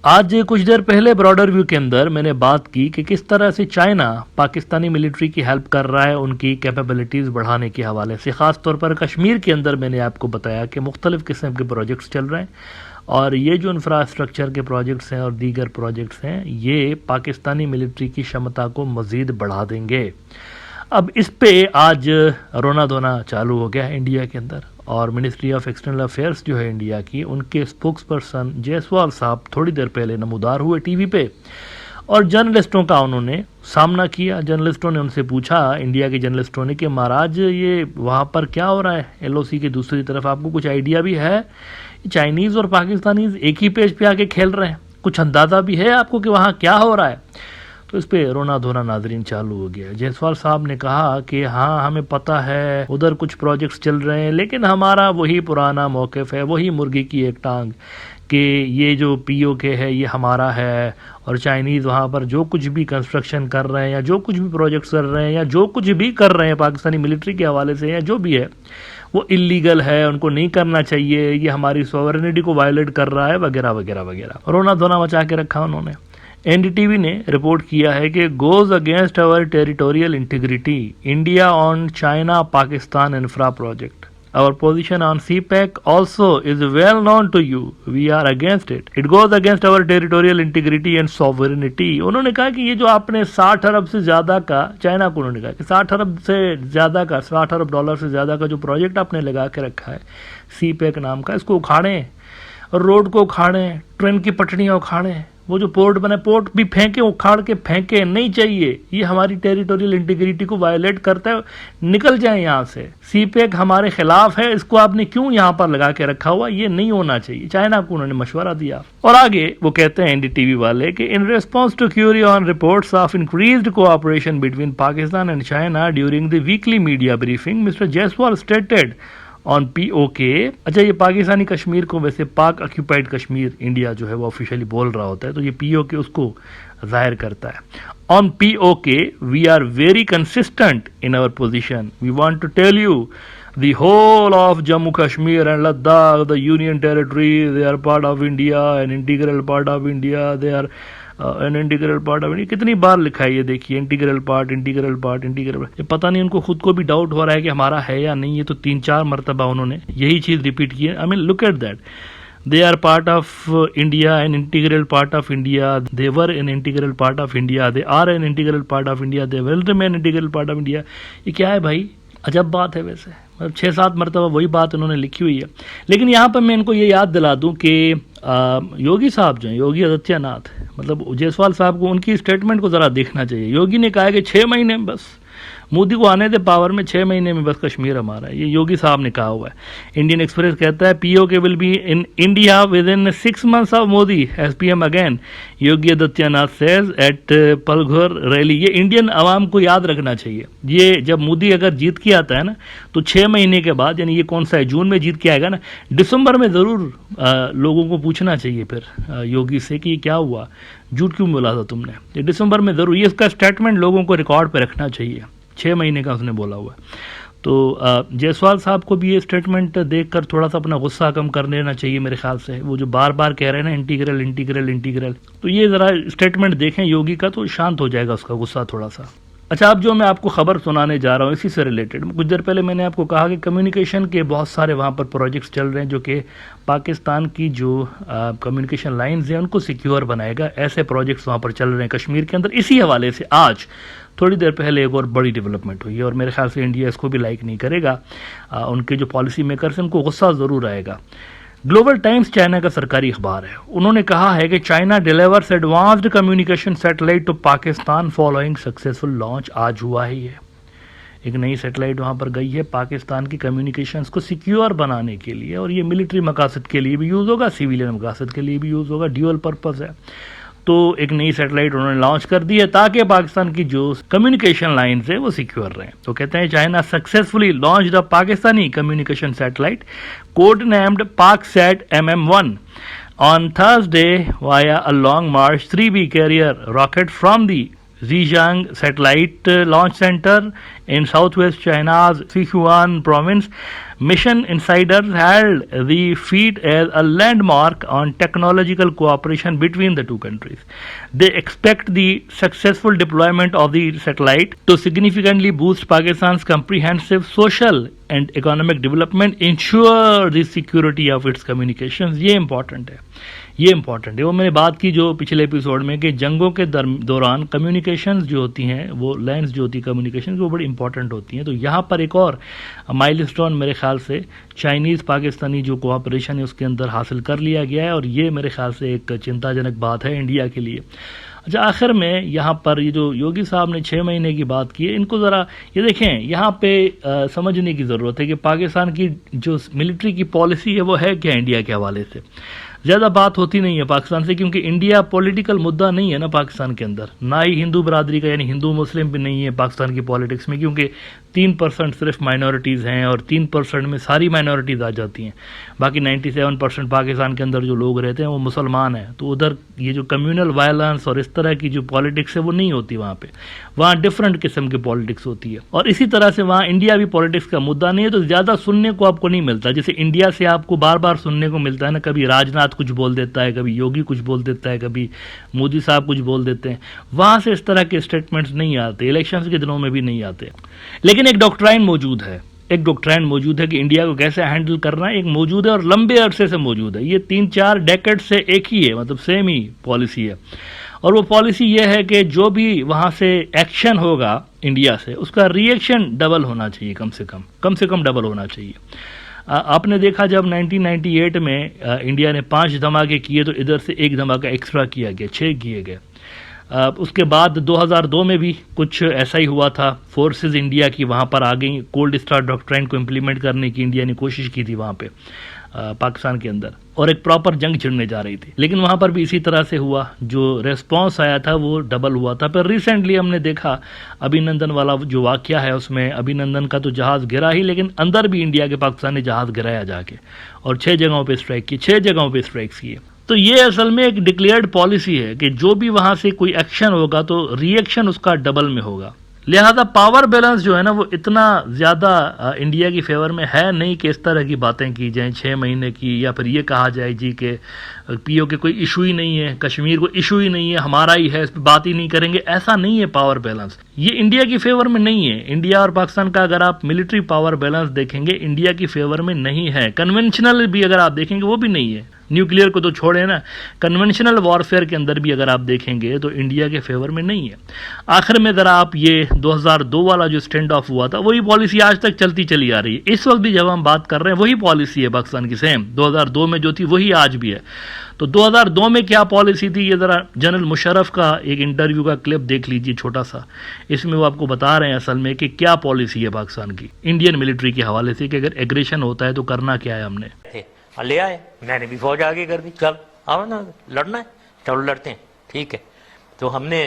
आज कुछ देर पहले ब्रॉडर व्यू के अंदर मैंने बात की कि किस तरह से चाइना पाकिस्तानी मिलिट्री की हेल्प कर रहा है उनकी कैपेबिलिटीज़ बढ़ाने के हवाले से। ख़ास तौर पर कश्मीर के अंदर मैंने आपको बताया कि मुख्तलिफ़ किस्म के प्रोजेक्ट्स चल रहे हैं और ये जो इंफ्रास्ट्रक्चर के प्रोजेक्ट्स हैं और दीगर प्रोजेक्ट्स हैं ये पाकिस्तानी मिलिट्री की क्षमता को मज़ीद बढ़ा देंगे। अब इस पे आज रोना धोना चालू हो गया है इंडिया के अंदर और मिनिस्ट्री ऑफ एक्सटर्नल अफेयर्स जो है इंडिया की, उनके स्पोक्स पर्सन जायसवाल साहब थोड़ी देर पहले नमूदार हुए टीवी पे और जर्नलिस्टों का उन्होंने सामना किया। जर्नलिस्टों ने उनसे पूछा, इंडिया के जर्नलिस्टों ने, कि महाराज ये वहाँ पर क्या हो रहा है एलओसी की दूसरी तरफ, आपको कुछ आइडिया भी है? चाइनीज़ और पाकिस्तानीज एक ही पेज पे आके खेल रहे हैं, कुछ अंदाज़ा भी है आपको कि वहाँ क्या हो रहा है? तो इस पे रोना धोना नाजरीन चालू हो गया। जायसवाल साहब ने कहा कि हाँ हमें पता है उधर कुछ प्रोजेक्ट्स चल रहे हैं, लेकिन हमारा वही पुराना मौक़िफ़ है, वही मुर्गी की एक टांग कि ये जो पीओके है ये हमारा है और चाइनीज़ वहाँ पर जो कुछ भी कंस्ट्रक्शन कर रहे हैं या जो कुछ भी प्रोजेक्ट्स कर रहे हैं या जो कुछ भी कर रहे हैं पाकिस्तानी मिलिट्री के हवाले से या जो भी है वो इलीगल है, उनको नहीं करना चाहिए, ये हमारी सॉवरेनिटी को वायलेट कर रहा है वगैरह वगैरह वगैरह। रोना धोना मचा के रखा उन्होंने। एनडीटीवी ने रिपोर्ट किया है कि goes against our territorial integrity India on China Pakistan infra project, our position on CPEC also is well known to you, we are against it goes against our territorial integrity and sovereignty। उन्होंने कहा कि ये जो आपने 60 अरब से ज़्यादा का, China को उन्होंने कहा कि 60 अरब से ज़्यादा का, 60 अरब डॉलर से ज़्यादा का जो प्रोजेक्ट आपने लगा के रखा है CPEC नाम का, इसको उखाड़ें और रोड को उखाड़ें, ट्रेन की पटड़ियाँ उखाड़ें, वो जो पोर्ट बना पोर्ट भी फेंके, उखाड़ के फेंके, नहीं चाहिए, ये हमारी टेरिटोरियल इंटीग्रिटी को वायलेट करता है, निकल जाए यहाँ से। सीपेक हमारे खिलाफ है, इसको आपने क्यों यहाँ पर लगा के रखा हुआ, ये नहीं होना चाहिए। चाइना को उन्होंने मशवरा दिया और आगे वो कहते हैं एनडीटीवी वाले कि in response to query on reports of increased cooperation between Pakistan and China during the weekly media briefing Mr Jaiswal stated on PoK. अच्छा, ये पाकिस्तानी कश्मीर को वैसे पाक ऑक्यूपाइड कश्मीर इंडिया जो है वो ऑफिशियली बोल रहा होता है, तो ये पीओके उसको जाहिर करता है। On PoK we are very consistent in our position, we want to tell you the whole of Jammu Kashmir and Ladakh, the union territories, they are part of India, an integral part of India, they are an integral part of India। कितनी बार लिखा है ये देखिए, integral part integral part integral part. ये पता नहीं उनको खुद को भी डाउट हो रहा है कि हमारा है या नहीं। ये तो 3-4 मरतबा उन्होंने यही चीज़ रिपीट की है। I mean look at that, they are part of India, an integral part of India, they were an integral part of India, they are an integral part of India, they will remain integral part of India। ये क्या है भाई, अजब बात है वैसे, मतलब 6-7 मरतबा वही बात उन्होंने लिखी हुई है। लेकिन यहाँ पर मैं इनको ये याद दिला दूँ कि योगी साहब जो हैं, योगी आदित्यनाथ, मतलब जायसवाल साहब को उनकी स्टेटमेंट को ज़रा देखना चाहिए। योगी ने कहा है कि 6 महीने में बस मोदी को आने दे पावर में, 6 महीने में बस कश्मीर हमारा है, ये योगी साहब ने कहा हुआ है। इंडियन एक्सप्रेस कहता है PoK will be in India within 6 months of Modi as PM again, Yogi Adityanath says at Palghar rally. ये इंडियन आवाम को याद रखना चाहिए। ये जब मोदी अगर जीत के आता है ना तो 6 महीने के बाद, यानी ये कौन सा है, जून में जीत के आएगा ना, दिसंबर में ज़रूर लोगों को पूछना चाहिए फिर योगी से कि क्या हुआ, झूठ क्यों बोला था तुमने। ये दिसंबर में ज़रूर, ये इसका स्टेटमेंट लोगों को रिकॉर्ड पर रखना चाहिए। 6 महीने का उसने बोला हुआ है। तो जायसवाल साहब को भी ये स्टेटमेंट देखकर थोड़ा सा अपना गुस्सा कम कर लेना चाहिए मेरे ख्याल से। वो जो बार बार कह रहे हैं ना इंटीग्रल इंटीग्रल इंटीग्रल, तो ये ज़रा स्टेटमेंट देखें योगी का तो शांत हो जाएगा उसका गुस्सा थोड़ा सा। अच्छा, अब जो मैं आपको खबर सुनाने जा रहा हूँ इसी से रिलेटेड, कुछ देर पहले मैंने आपको कहा कि कम्युनिकेशन के बहुत सारे वहाँ पर प्रोजेक्ट्स चल रहे हैं जो कि पाकिस्तान की जो कम्युनिकेशन लाइंस हैं उनको सिक्योर बनाएगा। ऐसे प्रोजेक्ट्स वहाँ पर चल रहे हैं कश्मीर के अंदर। इसी हवाले से आज थोड़ी देर पहले एक और बड़ी डेवलपमेंट हुई है और मेरे ख्याल से इंडिया इसको भी लाइक नहीं करेगा। उनके जो पॉलिसी मेकर्स हैं उनको गुस्सा ज़रूर आएगा। ग्लोबल टाइम्स चाइना का सरकारी अखबार है, उन्होंने कहा है कि China delivers advanced communication satellite to Pakistan following successful launch. आज हुआ है ये, एक नई सैटेलाइट वहाँ पर गई है पाकिस्तान की कम्युनिकेशंस को सिक्योर बनाने के लिए, और ये मिलिट्री मकासद के लिए भी यूज़ होगा, सिविलियन मकासद के लिए भी यूज़ होगा, ड्यूअल पर्पज़ है। तो एक नई सैटेलाइट उन्होंने लॉन्च कर दी है ताकि पाकिस्तान की जो कम्युनिकेशन लाइन्स है वो सिक्योर रहें। तो कहते हैं China successfully launch the Pakistani communication satellite code named PakSat MM1 on Thursday via a long March 3B carrier rocket from the Zhejiang Satellite Launch Center in southwest China's Sichuan province. Mission insiders hailed the feat as a landmark on technological cooperation between the two countries. They expect the successful deployment of the satellite to significantly boost Pakistan's comprehensive social and economic development, ensure the security of its communications. ये important है, ये important है। वो मैंने बात की जो पिछले एपिसोड में कि जंगों के दौरान कम्युनिकेशंस जो होती हैं, वो लाइन्स जो होती है कम्युनिकेशन, वो बड़ी इंपॉर्टेंट होती हैं। तो यहाँ पर एक और माइलस्टोन मेरे ख्याल से चाइनीज़ पाकिस्तानी जो कोऑपरेशन है उसके अंदर हासिल कर लिया गया है, और ये मेरे ख्याल से एक चिंताजनक बात है इंडिया के लिए। अच्छा, आखिर में यहाँ पर ये जो योगी साहब ने 6 महीने की बात की है, इनको ज़रा ये देखें, यहाँ पे समझने की ज़रूरत है कि पाकिस्तान की जो मिलिट्री की पॉलिसी है वो है क्या इंडिया के हवाले से। ज़्यादा बात होती नहीं है पाकिस्तान से, क्योंकि इंडिया पॉलिटिकल मुद्दा नहीं है ना पाकिस्तान के अंदर, ना ही हिंदू बरादरी का, यानी हिंदू मुस्लिम भी नहीं है पाकिस्तान की पॉलिटिक्स में, क्योंकि 3% सिर्फ माइनॉरिटीज़ हैं और 3% में सारी माइनॉरिटीज़ आ जाती हैं। बाकी 97% पाकिस्तान के अंदर जो लोग रहते हैं वो मुसलमान हैं। तो उधर ये जो कम्यूनल वायलेंस और इस तरह की जो पॉलिटिक्स है वो नहीं होती वहाँ पे, वहाँ डिफरेंट किस्म की पॉलिटिक्स होती है। और इसी तरह से वहाँ इंडिया भी पॉलिटिक्स का मुद्दा नहीं है, तो ज़्यादा सुनने को आपको नहीं मिलता। जैसे इंडिया से आपको बार बार सुनने को मिलता है ना, कभी राजनाथ कुछ बोल देता है, कभी योगी कुछ बोल देता है, कभी मोदी साहब कुछ बोल देते हैं। वहाँ से इस तरह के स्टेटमेंट्स नहीं आते, इलेक्शंस के दिनों में भी नहीं आते। लेकिन एक डॉक्ट्राइन मौजूद है, एक डॉक्ट्राइन मौजूद है कि इंडिया को कैसे हैंडल करना है, एक मौजूद है और लंबे अरसे से मौजूद है। ये 3-4 डेकेड से एक ही है, मतलब सेम ही पॉलिसी है। और वो पॉलिसी ये है कि जो भी वहाँ से एक्शन होगा इंडिया से, उसका रिएक्शन डबल होना चाहिए, कम से कम डबल होना चाहिए। आपने देखा जब 1998 में इंडिया ने 5 धमाके किए तो इधर से 1 धमाका एक्स्ट्रा किया गया, 6 किए गए। उसके बाद 2002 में भी कुछ ऐसा ही हुआ था। फोर्सेस इंडिया की वहाँ पर आ गई, कोल्ड स्टार डॉक्ट्राइन को इम्प्लीमेंट करने की इंडिया ने कोशिश की थी वहाँ पे पाकिस्तान के अंदर, और एक प्रॉपर जंग छिड़ने जा रही थी। लेकिन वहाँ पर भी इसी तरह से हुआ, जो रेस्पॉन्स आया था वो डबल हुआ था। पर रिसेंटली हमने देखा अभिनंदन वाला जो वाक़या है, उसमें अभिनंदन का तो जहाज़ गिरा ही, लेकिन अंदर भी इंडिया के पाकिस्तान ने जहाज़ गिराया जाके, और 6 जगहों पर स्ट्राइक की, 6 जगहों पर स्ट्राइक्स किए। तो ये असल में एक डिक्लेयर्ड पॉलिसी है कि जो भी वहाँ से कोई एक्शन होगा तो रिएक्शन उसका डबल में होगा। लिहाजा पावर बैलेंस जो है ना, वो इतना ज़्यादा इंडिया की फेवर में है नहीं कि इस तरह की बातें की जाएं 6 महीने की, या फिर ये कहा जाए जी कि पीओके कोई इशू ही नहीं है, कश्मीर को इशू ही नहीं है, हमारा ही है, इस पर बात ही नहीं करेंगे। ऐसा नहीं है पावर बैलेंस, ये इंडिया की फेवर में नहीं है। इंडिया और पाकिस्तान का अगर आप मिलिट्री पावर बैलेंस देखेंगे, इंडिया की फेवर में नहीं है। कन्वेंशनल भी अगर आप देखेंगे वो भी नहीं है, न्यूक्लियर को तो छोड़े ना, कन्वेंशनल वॉरफेयर के अंदर भी अगर आप देखेंगे तो इंडिया के फेवर में नहीं है। आखिर में ज़रा आप ये 2002 वाला जो स्टैंड ऑफ हुआ था, वही पॉलिसी आज तक चलती चली आ रही है। इस वक्त भी जब हम बात कर रहे हैं वही पॉलिसी है पाकिस्तान की, सेम 2002 में जो थी वही आज भी है। तो 2002 में क्या पॉलिसी थी, ये ज़रा जनरल मुशर्रफ का एक इंटरव्यू का क्लिप देख लीजिए छोटा सा। इसमें वो आपको बता रहे हैं असल में कि क्या पॉलिसी है पाकिस्तान की इंडियन मिलिट्री के हवाले से, कि अगर एग्रेशन होता है तो करना क्या है हमने। ले आए, मैंने भी फौज आगे कर दी, चल आओ ना, लड़ना है चलो लड़ते हैं, ठीक है। तो हमने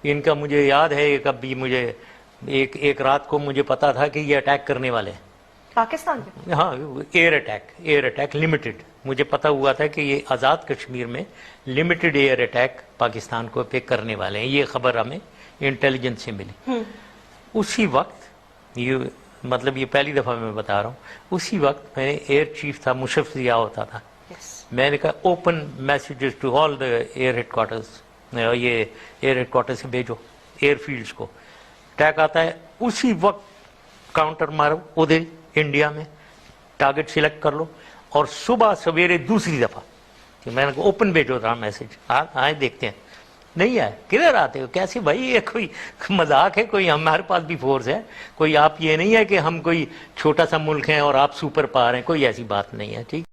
इनका, मुझे याद है कभी मुझे एक रात को मुझे पता था कि ये अटैक करने वाले हैं पाकिस्तान पे। हाँ, एयर अटैक लिमिटेड, मुझे पता हुआ था कि ये आज़ाद कश्मीर में लिमिटेड एयर अटैक पाकिस्तान को पे करने वाले हैं। ये खबर हमें इंटेलिजेंस से मिली। उसी वक्त ये, मतलब ये पहली दफ़ा मैं बता रहा हूँ, उसी वक्त मैंने एयर चीफ था, मुशर्रफ ज़िया होता था। मैंने कहा open messages to all the air headquarters, ये एयर हेडक्वार्टर से भेजो एयरफील्ड्स को, अटैक आता है उसी वक्त काउंटर मारो उधर इंडिया में, टारगेट सिलेक्ट कर लो, और सुबह सवेरे दूसरी दफ़ा कि मैंने कहा ओपन भेजो था मैसेज, आए देखते हैं। नहीं आए, किधर आते हो, कैसे भाई, ये कोई मजाक है? कोई हमारे पास भी फोर्स है, कोई आप ये नहीं है कि हम कोई छोटा सा मुल्क हैं और आप सुपर पावर हैं, कोई ऐसी बात नहीं है, ठीक।